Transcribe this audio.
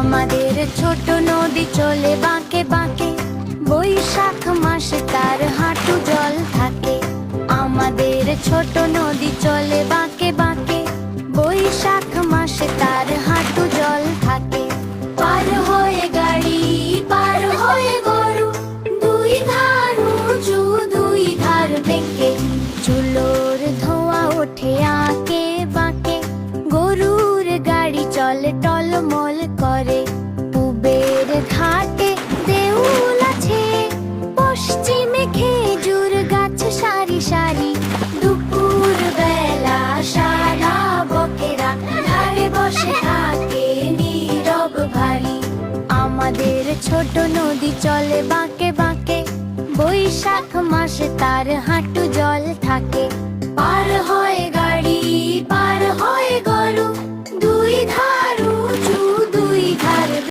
আমাদের ছোট নদী চলে বাঁকে বাঁকে, বৈশাখ মাসে তার হাঁটু জল থাকে। আমাদের ছোট নদী চলে বাঁকে বাঁকে, বৈশাখ মাসে তার হাঁটু জল থাকে। পার হয়ে গাড়ি, পার হয়ে গরু, দুই ধার উঁচু দুই ধার বেঁকে, চুলোর ধোঁয়া ওঠে আঁকে বাঁকে, গরুর গাড়ি চলে টলমল করে। পূবের ঘাটে দেউল আছে, পশ্চিমে খেজুর গাছ সারি সারি, দুপুর বেলা সারা বকেরা ধারে বসে থাকে নীরব ভারী। আমাদের ছোট নদী চলে বাঁকে বাঁকে, বৈশাখ মাসে তার হাঁটু জল থাকে। পার হয় গাড়ি, পার হয়